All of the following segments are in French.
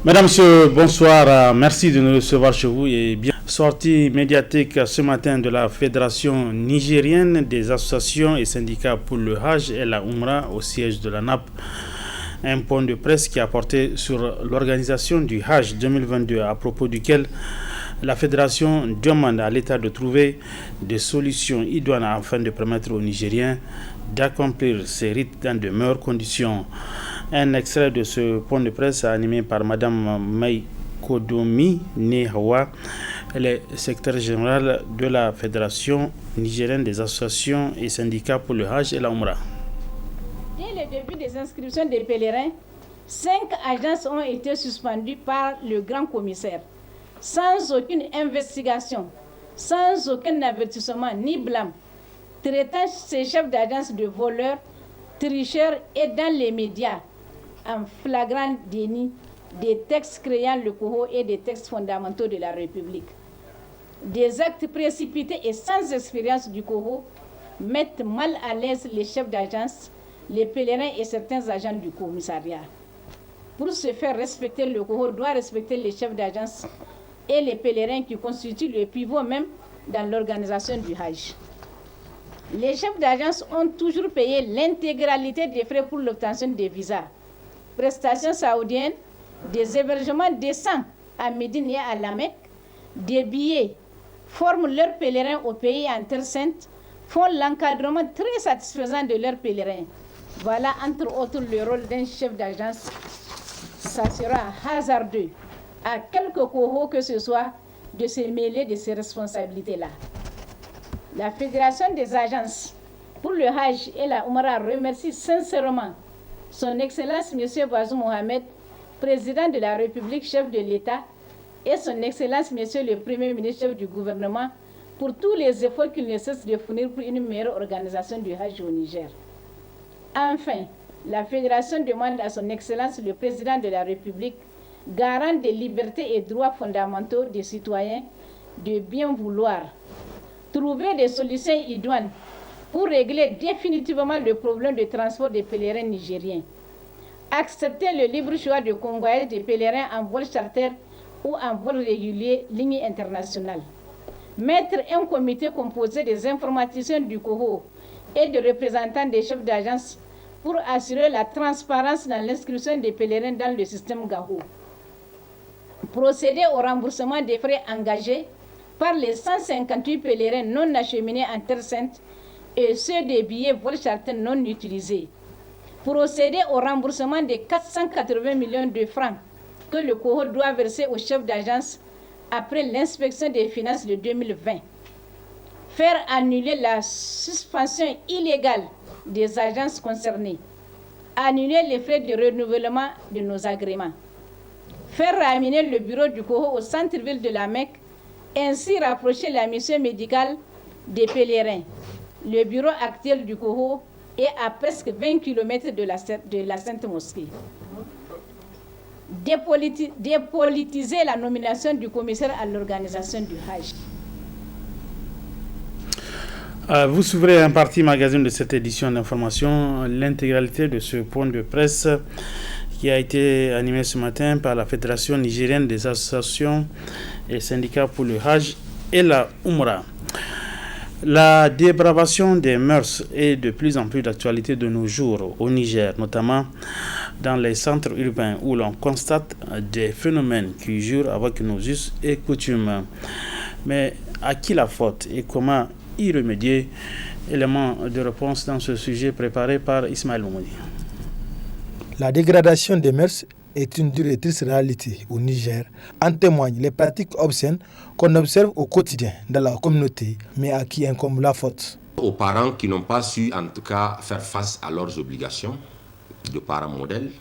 Mesdames, Messieurs, bonsoir. Merci de nous recevoir chez vous et bien. Sortie médiatique ce matin de la Fédération nigérienne des associations et syndicats pour le Hajj et la Oumra au siège de la NAP. Un point de presse qui a porté sur l'organisation du Hajj 2022 à propos duquel la Fédération demande à l'État de trouver des solutions idoines afin de permettre aux Nigériens d'accomplir ces rites dans de meilleures conditions. Un extrait de ce point de presse animé par Mme May Kodomi Nehawa, elle est secrétaire générale de la Fédération nigérienne des associations et syndicats pour le Hajj et la Oumra. Dès le début des inscriptions des pèlerins, 5 agences ont été suspendues par le grand commissaire, sans aucune investigation, sans aucun avertissement ni blâme, traitant ces chefs d'agence de voleurs, tricheurs et dans les médias en flagrant déni des textes créant le COHO et des textes fondamentaux de la République. Des actes précipités et sans expérience du COHO mettent mal à l'aise les chefs d'agence, les pèlerins et certains agents du commissariat. Pour se faire respecter, le COHO doit respecter les chefs d'agence et les pèlerins qui constituent le pivot même dans l'organisation du Hajj. Les chefs d'agence ont toujours payé l'intégralité des frais pour l'obtention des visas, prestations saoudiennes, des hébergements décents à Médine et à la Mecque, des billets, forment leurs pèlerins au pays en Terre Sainte, font l'encadrement très satisfaisant de leurs pèlerins. Voilà entre autres le rôle d'un chef d'agence. Ça sera hasardeux à quelque COHO que ce soit de se mêler de ces responsabilités-là. La Fédération des agences pour le Hajj et la Oumra remercie sincèrement son Excellence M. Bazoum Mohamed, président de la République, chef de l'État, et son Excellence M. le Premier ministre, chef du gouvernement, pour tous les efforts qu'il ne cesse de fournir pour une meilleure organisation du Hajj au Niger. Enfin, la Fédération demande à son Excellence le président de la République, garant des libertés et droits fondamentaux des citoyens, de bien vouloir trouver des solutions idoines pour régler définitivement le problème de transport des pèlerins nigériens. Accepter le libre choix de convoyage des pèlerins en vol charter ou en vol régulier, ligne internationale. Mettre un comité composé des informaticiens du COHO et de représentants des chefs d'agence pour assurer la transparence dans l'inscription des pèlerins dans le système GAHO. Procéder au remboursement des frais engagés par les 158 pèlerins non acheminés en Terre Sainte et ceux des billets vol charter non utilisés. Procéder au remboursement des 480 millions de francs que le COHO doit verser aux chefs d'agence après l'inspection des finances de 2020. Faire annuler la suspension illégale des agences concernées. Annuler les frais de renouvellement de nos agréments. Faire ramener le bureau du COHO au centre-ville de la Mecque, ainsi rapprocher la mission médicale des pèlerins. Le bureau actuel du COHO est à presque 20 km de la Sainte Mosquée. Dépolitiser la nomination du commissaire à l'organisation du Hajj. Vous suivrez un parti magazine de cette édition d'information, l'intégralité de ce point de presse qui a été animé ce matin par la Fédération nigérienne des associations et syndicats pour le Hajj et la Oumra. La dépravation des mœurs est de plus en plus d'actualité de nos jours au Niger, notamment dans les centres urbains où l'on constate des phénomènes qui jurent avec nos us et coutumes. Mais à qui la faute et comment y remédier? Élément de réponse dans ce sujet préparé par Ismaël Oumouni. La dégradation des mœurs est une dure et triste réalité au Niger. En témoignent les pratiques obscènes qu'on observe au quotidien dans la communauté, mais à qui incombe la faute. Aux parents qui n'ont pas su en tout cas faire face à leurs obligations de parents modèles,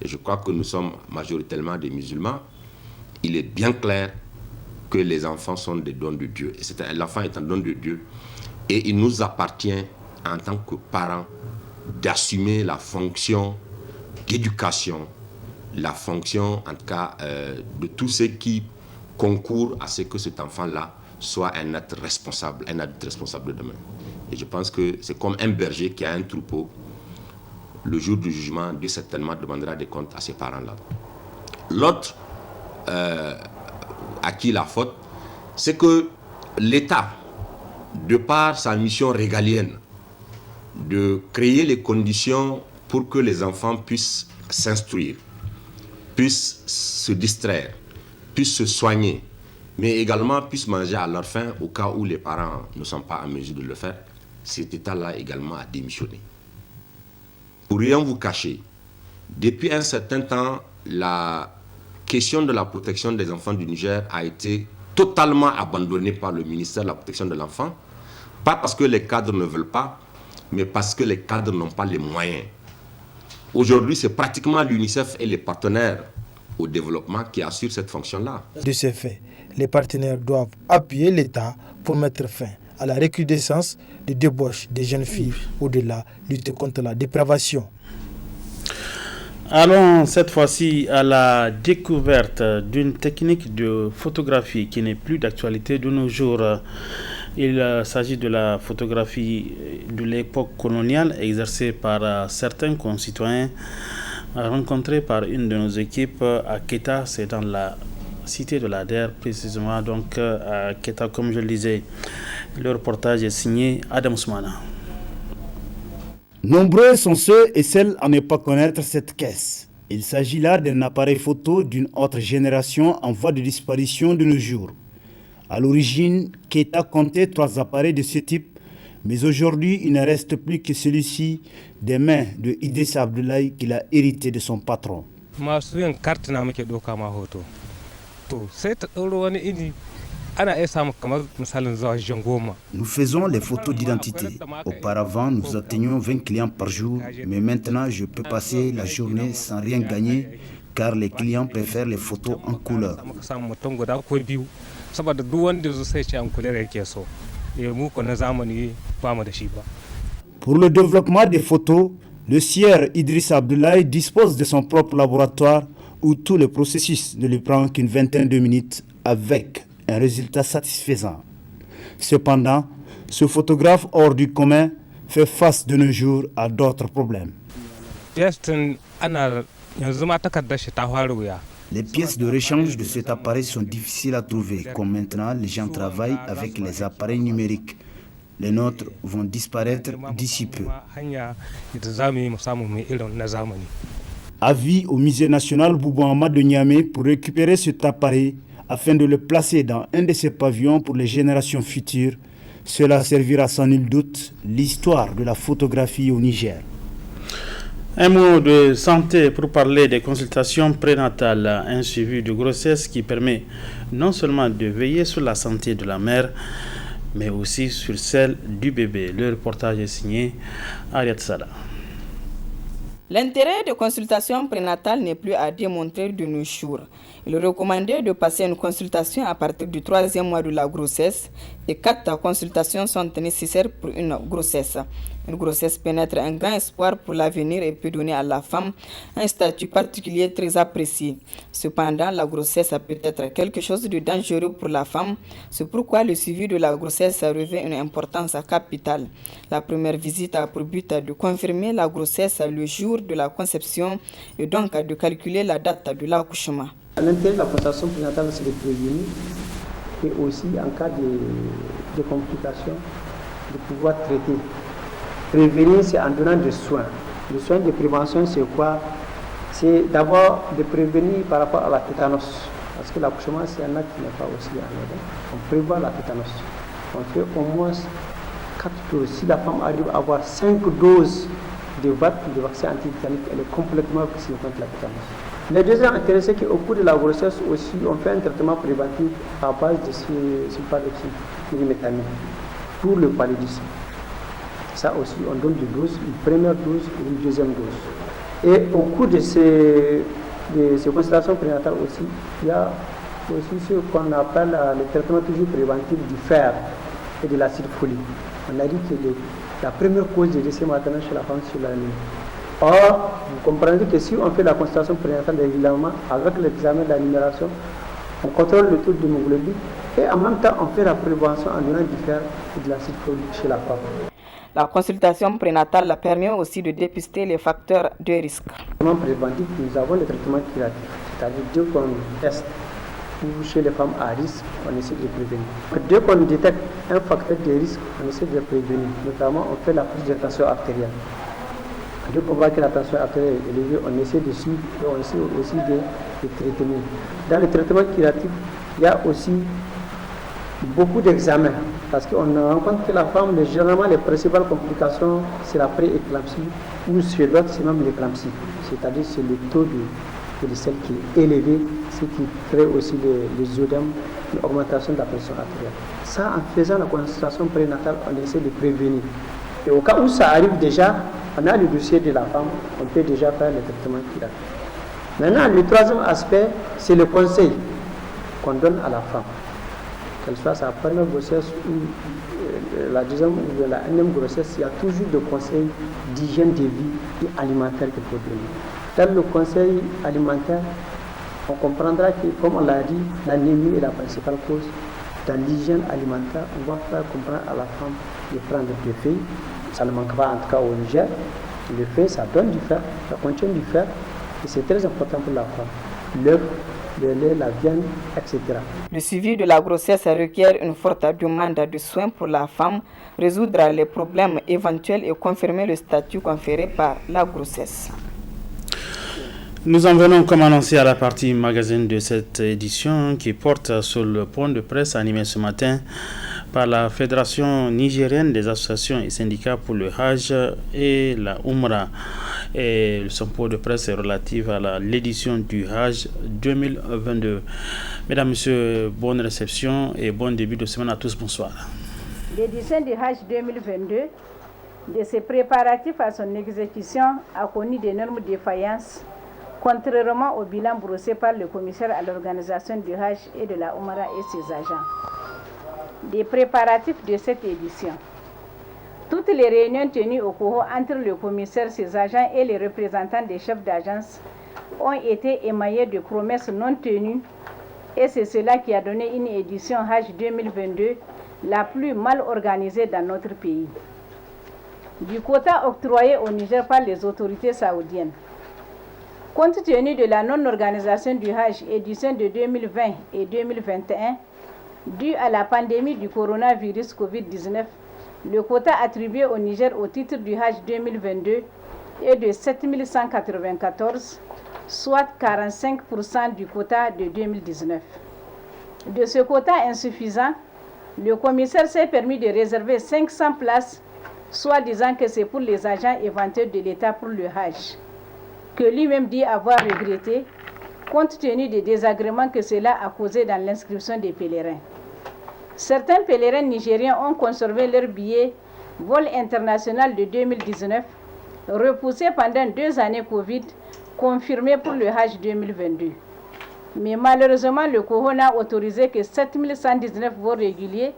et je crois que nous sommes majoritairement des musulmans, il est bien clair que les enfants sont des dons de Dieu. Et l'enfant est un don de Dieu. Et il nous appartient en tant que parents d'assumer la fonction d'éducation, la fonction en tout cas de tout ce qui concourt à ce que cet enfant-là soit un être responsable, un adulte responsable de demain. Et je pense que c'est comme un berger qui a un troupeau. Le jour du jugement, Dieu certainement demandera des comptes à ses parents-là. l'autre à qui la faute, c'est que l'État, de par sa mission régalienne, de créer les conditions pour que les enfants puissent s'instruire, puissent se distraire, puissent se soigner, mais également puissent manger à leur faim au cas où les parents ne sont pas en mesure de le faire, cet État-là également a démissionné. Pour rien vous cacher, depuis un certain temps, la question de la protection des enfants du Niger a été totalement abandonnée par le ministère de la protection de l'enfant, pas parce que les cadres ne veulent pas, mais parce que les cadres n'ont pas les moyens. Aujourd'hui, c'est pratiquement l'UNICEF et les partenaires au développement qui assurent cette fonction-là. De ce fait, les partenaires doivent appuyer l'État pour mettre fin à la recrudescence de débauche des jeunes filles, au-delà lutter contre la dépravation. Allons cette fois-ci à la découverte d'une technique de photographie qui n'est plus d'actualité de nos jours. Il s'agit de la photographie de l'époque coloniale exercée par certains concitoyens rencontrés par une de nos équipes à Keta, c'est dans la cité de l'Ader, précisément donc à Keta, comme je le disais. Le reportage est signé Adam Soumana. Nombreux sont ceux et celles à ne pas connaître cette caisse. Il s'agit là d'un appareil photo d'une autre génération en voie de disparition de nos jours. À l'origine, Keta comptait 3 appareils de ce type, mais aujourd'hui, il ne reste plus que celui-ci des mains de Idrissa Abdoulaye qu'il a hérité de son patron. Nous faisons les photos d'identité. Auparavant, nous atteignions 20 clients par jour, mais maintenant, je peux passer la journée sans rien gagner car les clients préfèrent les photos en couleur. Pour le développement des photos, le sieur Idrissa Abdoulaye dispose de son propre laboratoire où tout le processus ne lui prend qu'une vingtaine de minutes avec un résultat satisfaisant. Cependant, ce photographe hors du commun fait face de nos jours à d'autres problèmes. Les pièces de rechange de cet appareil sont difficiles à trouver, comme maintenant les gens travaillent avec les appareils numériques. Les nôtres vont disparaître d'ici peu. Avis au musée national Boubouama de Niamey pour récupérer cet appareil afin de le placer dans un de ses pavillons pour les générations futures. Cela servira sans nul doute l'histoire de la photographie au Niger. Un mot de santé pour parler des consultations prénatales, un suivi de grossesse qui permet non seulement de veiller sur la santé de la mère, mais aussi sur celle du bébé. Le reportage est signé Ariat Sada. L'intérêt de consultation prénatale n'est plus à démontrer de nos jours. Il est recommandé de passer une consultation à partir du 3e mois de la grossesse et 4 consultations sont nécessaires pour une grossesse. Une grossesse peut être un grand espoir pour l'avenir et peut donner à la femme un statut particulier très apprécié. Cependant, la grossesse peut être quelque chose de dangereux pour la femme. C'est pourquoi le suivi de la grossesse revêt une importance capitale. La première visite a pour but de confirmer la grossesse le jour de la conception et donc de calculer la date de l'accouchement. L'intérêt de la consultation prénatale, c'est de prévenir et aussi en cas de complications, de pouvoir traiter. Prévenir, c'est en donnant des soins. Les soins de prévention, c'est quoi? C'est d'abord de prévenir par rapport à la tétanos. Parce que l'accouchement, c'est un acte qui n'est pas aussi anodin. On prévoit la tétanos. On fait au moins 4 doses. Si la femme arrive à avoir 5 doses de vaccin anti-tétanique, elle est complètement vaccinée contre la tétanos. Le deuxième intérêt, c'est qu'au cours de la grossesse aussi, on fait un traitement préventif à base de sulfadoxine-méthamine pour le paludisme. Ça aussi, on donne des doses, une première dose et une deuxième dose. Et au cours de ces consultations prénatales aussi, il y a aussi ce qu'on appelle le traitement toujours préventif du fer et de l'acide folique. On a dit que la première cause de décès maternel chez la femme, c'est la nuit. Or, vous comprenez que si on fait la consultation prénatale régulièrement, avec l'examen de la numération, on contrôle le taux d'hémoglobine et en même temps, on fait la prévention en donnant du fer et de l'acide folique chez la femme. La consultation prénatale permet aussi de dépister les facteurs de risque. Préventif, nous avons le traitement curatif. C'est-à-dire dès qu'on teste ou chez les femmes à risque, on essaie de prévenir. Dès qu'on détecte un facteur de risque, on essaie de prévenir. Notamment, on fait la prise de tension artérielle. Dès qu'on voit que la tension artérielle est élevée, on essaie de suivre et on essaie aussi de traiter. Dans le traitement curatif, il y a aussi beaucoup d'examens. Parce qu'on rencontre que la femme, généralement, les principales complications, c'est la pré-éclampsie ou chez l'autre, c'est même l'éclampsie. C'est-à-dire c'est le taux de sel qui est élevé, ce qui crée aussi les œdèmes, l'augmentation de la pression artérielle. Ça, en faisant la consultation prénatale, on essaie de prévenir. Et au cas où ça arrive déjà, on a le dossier de la femme, on peut déjà faire le traitement curatif. Maintenant, le troisième aspect, c'est le conseil qu'on donne à la femme. Qu'elle soit sa première grossesse ou la deuxième ou la énième grossesse, il y a toujours des conseils d'hygiène de vie et alimentaire qu'il faut donner. Dans le conseil alimentaire, on comprendra que, comme on l'a dit, l'anémie est la principale cause. Dans l'hygiène alimentaire, on va faire comprendre à la femme de prendre des feuilles. Ça ne manque pas en tout cas au Niger. Le feuille, ça donne du fer, ça contient du fer et c'est très important pour la femme. L'œuf, le lait, la viande, etc. Le suivi de la grossesse requiert une forte demande de soins pour la femme, résoudre les problèmes éventuels et confirmer le statut conféré par la grossesse. Nous en venons, comme annoncé, à la partie magazine de cette édition qui porte sur le point de presse animé ce matin par la Fédération nigérienne des associations et syndicats pour le Hajj et la Umrah. Et son point de presse est relatif à l'édition du Hajj 2022. Mesdames, Messieurs, bonne réception et bon début de semaine à tous. Bonsoir. L'édition du Hajj 2022, de ses préparatifs à son exécution, a connu d'énormes défaillances, contrairement au bilan brossé par le commissaire à l'organisation du Hajj et de la Umrah et ses agents. Des préparatifs de cette édition. Toutes les réunions tenues au Coho entre le commissaire, ses agents et les représentants des chefs d'agence ont été émaillées de promesses non tenues et c'est cela qui a donné une édition Hajj 2022 la plus mal organisée dans notre pays. Du quota octroyé au Niger par les autorités saoudiennes. Compte tenu de la non-organisation du Hajj édition de 2020 et 2021, dû à la pandémie du coronavirus Covid-19, le quota attribué au Niger au titre du Hajj 2022 est de 7194, soit 45% du quota de 2019. De ce quota insuffisant, le commissaire s'est permis de réserver 500 places, soit disant que c'est pour les agents éventuels de l'État pour le Hajj, que lui-même dit avoir regretté, compte tenu des désagréments que cela a causé dans l'inscription des pèlerins. Certains pèlerins nigériens ont conservé leur billet vol international de 2019, repoussé pendant 2 années Covid, confirmé pour le Hajj 2022. Mais malheureusement, le COHO n'a autorisé que 7119 vols réguliers,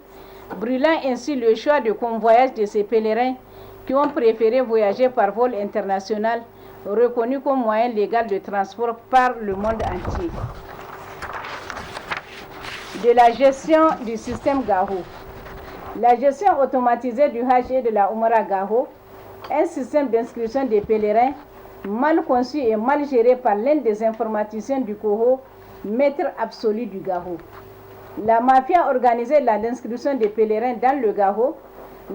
brûlant ainsi le choix de convoyage de ces pèlerins qui ont préféré voyager par vol international, reconnu comme moyen légal de transport par le monde entier. De la gestion du système GAHO. La gestion automatisée du Hajj et de la Umrah GAHO, un système d'inscription des pèlerins mal conçu et mal géré par l'un des informaticiens du COHO, maître absolu du GAHO. La mafia organisée l'inscription des pèlerins dans le GAHO,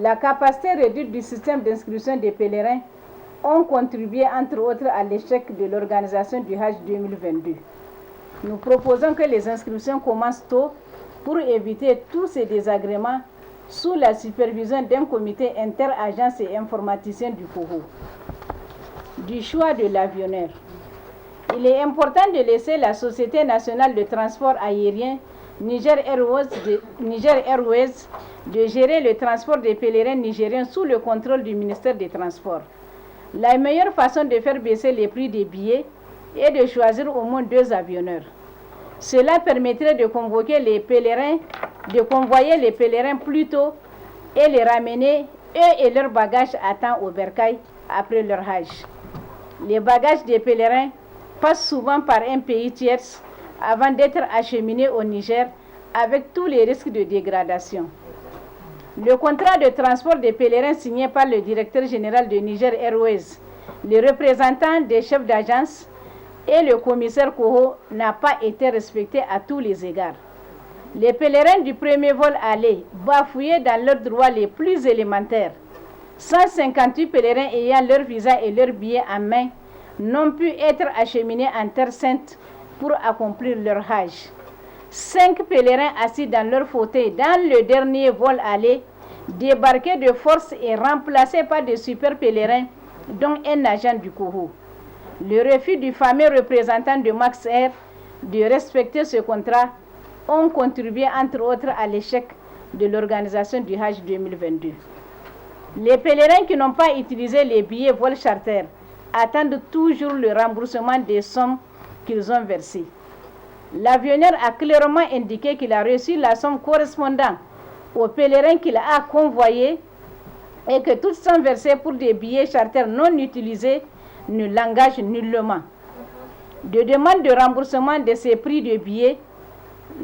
la capacité réduite du système d'inscription des pèlerins ont contribué entre autres à l'échec de l'organisation du Hajj 2022. Nous proposons que les inscriptions commencent tôt pour éviter tous ces désagréments sous la supervision d'un comité inter-agence et informaticien du COHO. Du choix de l'avionneur. Il est important de laisser la Société nationale de transport aérien Niger Airways de gérer le transport des pèlerins nigériens sous le contrôle du ministère des Transports. La meilleure façon de faire baisser les prix des billets est de choisir au moins 2 avionneurs. Cela permettrait de convoyer les pèlerins plus tôt et les ramener, eux et leurs bagages à temps au Bercail après leur Hajj. Les bagages des pèlerins passent souvent par un pays tierce avant d'être acheminés au Niger avec tous les risques de dégradation. Le contrat de transport des pèlerins signé par le directeur général de Niger Airways, les représentants des chefs d'agence, et le commissaire Koho n'a pas été respecté à tous les égards. Les pèlerins du premier vol aller, bafouillés dans leurs droits les plus élémentaires, 158 pèlerins ayant leur visa et leur billet en main, n'ont pu être acheminés en Terre Sainte pour accomplir leur hajj. 5 pèlerins assis dans leur fauteuil dans le dernier vol aller, débarqués de force et remplacés par des super pèlerins, dont un agent du Koho. Le refus du fameux représentant de Max Air de respecter ce contrat ont contribué entre autres à l'échec de l'organisation du Hajj 2022. Les pèlerins qui n'ont pas utilisé les billets vol charter attendent toujours le remboursement des sommes qu'ils ont versées. L'avionneur a clairement indiqué qu'il a reçu la somme correspondant aux pèlerins qu'il a convoyés et que toutes sommes versées pour des billets charter non utilisés ne l'engagent nullement. Des demandes de remboursement de ces prix de billets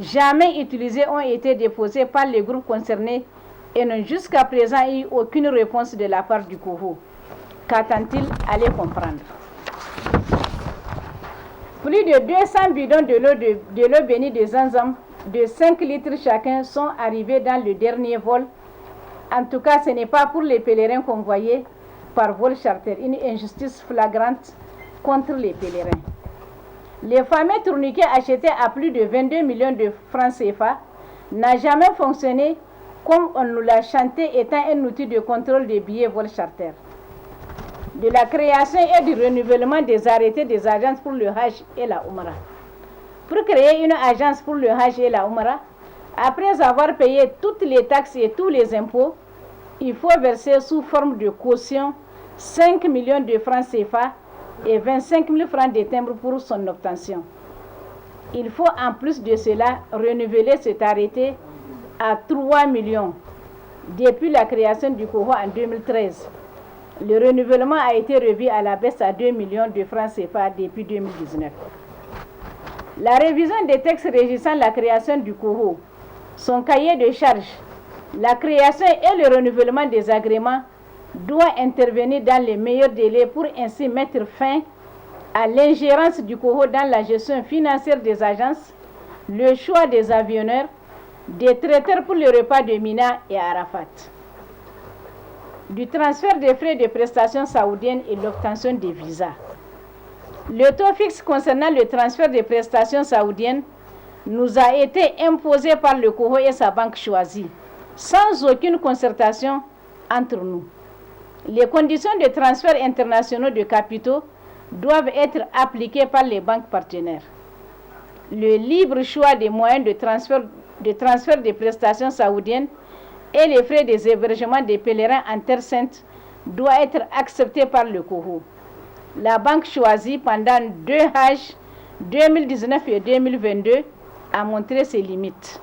jamais utilisés ont été déposés par les groupes concernés et n'ont jusqu'à présent eu aucune réponse de la part du Koho. Qu'attend-il à les comprendre? Plus de 200 bidons de l'eau bénie de Zamzam de 5 litres chacun sont arrivés dans le dernier vol. En tout cas, ce n'est pas pour les pèlerins convoyés par vol charter, une injustice flagrante contre les pèlerins. Les fameux tourniquets achetés à plus de 22 millions de francs CFA n'ont jamais fonctionné comme on nous l'a chanté, étant un outil de contrôle des billets vol charter. De la création et du renouvellement des arrêtés des agences pour le Hajj et la Oumra. Pour créer une agence pour le Hajj et la Oumra, après avoir payé toutes les taxes et tous les impôts, il faut verser sous forme de caution 5 millions de francs CFA et 25 000 francs de timbre pour son obtention. Il faut en plus de cela renouveler cet arrêté à 3 millions depuis la création du Koho en 2013. Le renouvellement a été revu à la baisse à 2 millions de francs CFA depuis 2019. La révision des textes régissant la création du Koho, son cahier de charges, la création et le renouvellement des agréments doit intervenir dans les meilleurs délais pour ainsi mettre fin à l'ingérence du Koho dans la gestion financière des agences, le choix des avionneurs, des traiteurs pour le repas de Mina et Arafat, du transfert des frais de prestations saoudiennes et l'obtention des visas. Le taux fixe concernant le transfert des prestations saoudiennes nous a été imposé par le Koho et sa banque choisie, sans aucune concertation entre nous. Les conditions de transfert internationaux de capitaux doivent être appliquées par les banques partenaires. Le libre choix des moyens de transfert des prestations saoudiennes et les frais des hébergements des pèlerins en Terre Sainte doit être accepté par le Koho. La banque choisie pendant 2 Hajj 2019 et 2022 a montré ses limites.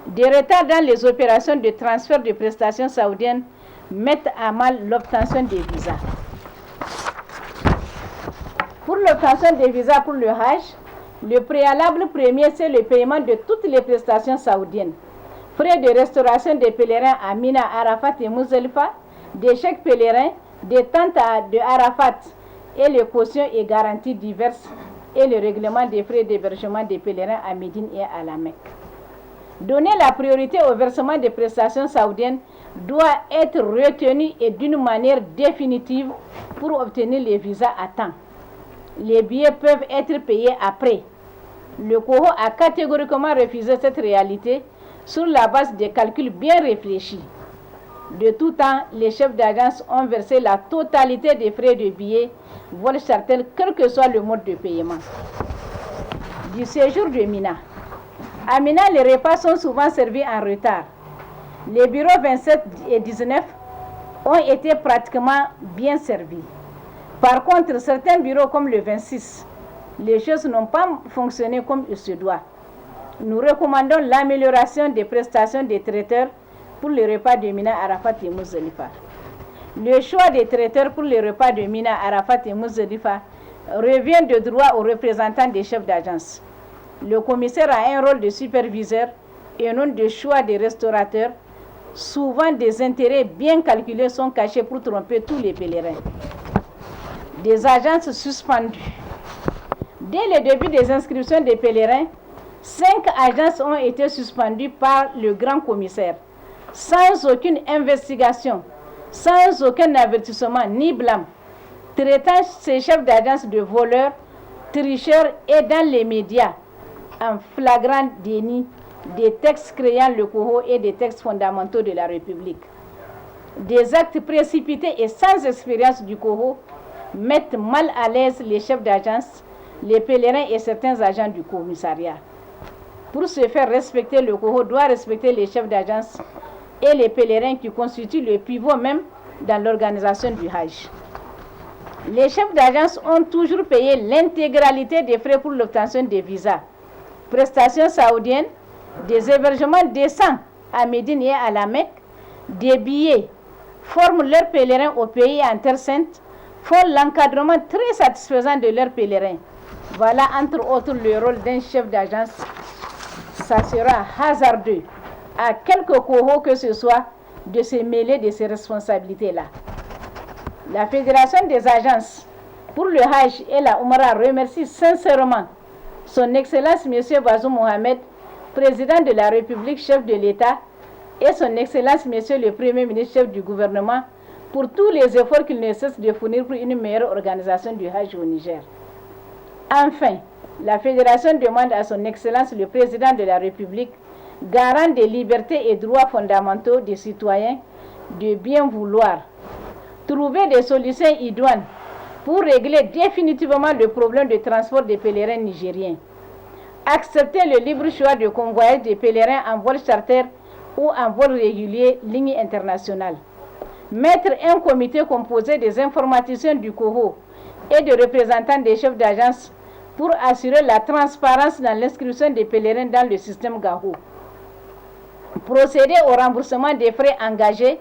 Des retards dans les opérations de transfert de prestations saoudiennes mettent à mal l'obtention des visas. Pour l'obtention des visas pour le Hajj, le préalable premier, c'est le paiement de toutes les prestations saoudiennes. Frais de restauration des pèlerins à Mina, Arafat et Muzdalifa, des chèques pèlerins, des tentes de Arafat et les cautions et garanties diverses et le règlement des frais d'hébergement des pèlerins à Médine et à la Mecque. Donner la priorité au versement des prestations saoudiennes doit être retenu et d'une manière définitive pour obtenir les visas à temps. Les billets peuvent être payés après. Le Koho a catégoriquement refusé cette réalité sur la base de calculs bien réfléchis. De tout temps, les chefs d'agence ont versé la totalité des frais de billets, vol charter, quel que soit le mode de paiement. Du séjour de Mina. À Mina, les repas sont souvent servis en retard. Les bureaux 27 et 19 ont été pratiquement bien servis. Par contre, certains bureaux comme le 26, les choses n'ont pas fonctionné comme il se doit. Nous recommandons l'amélioration des prestations des traiteurs pour les repas de Mina, Arafat et Muzdalifa. Le choix des traiteurs pour les repas de Mina, Arafat et Muzdalifa revient de droit aux représentants des chefs d'agence. Le commissaire a un rôle de superviseur et non de choix des restaurateurs. Souvent, des intérêts bien calculés sont cachés pour tromper tous les pèlerins. Des agences suspendues. Dès le début des inscriptions des pèlerins, 5 agences ont été suspendues par le grand commissaire, sans aucune investigation, sans aucun avertissement ni blâme, traitant ces chefs d'agence de voleurs, tricheurs et dans les médias, en flagrant déni des textes créant le COHO et des textes fondamentaux de la République. Des actes précipités et sans expérience du COHO mettent mal à l'aise les chefs d'agence, les pèlerins et certains agents du commissariat. Pour se faire respecter, le COHO doit respecter les chefs d'agence et les pèlerins qui constituent le pivot même dans l'organisation du Hajj. Les chefs d'agence ont toujours payé l'intégralité des frais pour l'obtention des visas, prestations saoudiennes, des hébergements décents à Médine et à la Mecque, des billets, forment leurs pèlerins au pays en Terre Sainte, font l'encadrement très satisfaisant de leurs pèlerins. Voilà entre autres le rôle d'un chef d'agence. Ça sera hasardeux à quelque COHO que ce soit de se mêler de ces responsabilités-là. La Fédération des agences pour le Hajj et la Oumra remercie sincèrement son Excellence M. Bazoum Mohamed, président de la République, chef de l'État, et son Excellence M. le Premier ministre, chef du gouvernement, pour tous les efforts qu'il ne cesse de fournir pour une meilleure organisation du Hajj au Niger. Enfin, la Fédération demande à son Excellence le Président de la République, garant des libertés et droits fondamentaux des citoyens, de bien vouloir trouver des solutions idoines pour régler définitivement le problème de transport des pèlerins nigériens. Accepter le libre choix de convoyage des pèlerins en vol charter ou en vol régulier, ligne internationale. Mettre un comité composé des informaticiens du COHO et de représentants des chefs d'agence pour assurer la transparence dans l'inscription des pèlerins dans le système GAHO. Procéder au remboursement des frais engagés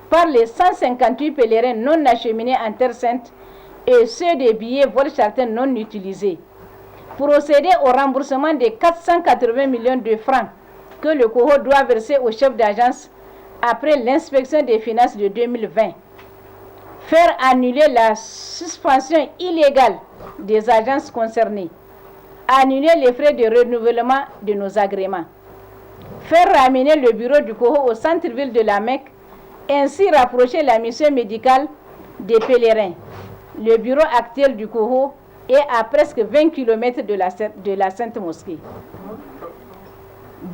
par les 158 pèlerins non acheminés en Terre Sainte et ceux des billets vol charter non utilisés. Procéder au remboursement des 480 millions de francs que le COHO doit verser aux chefs d'agence après l'inspection des finances de 2020. Faire annuler la suspension illégale des agences concernées. Annuler les frais de renouvellement de nos agréments. Faire ramener le bureau du COHO au centre-ville de la Mecque, ainsi rapprocher la mission médicale des pèlerins. Le bureau actuel du COHO est à presque 20 km de la Sainte Mosquée.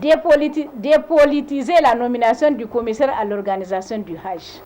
Dépolitiser la nomination du commissaire à l'organisation du Hajj.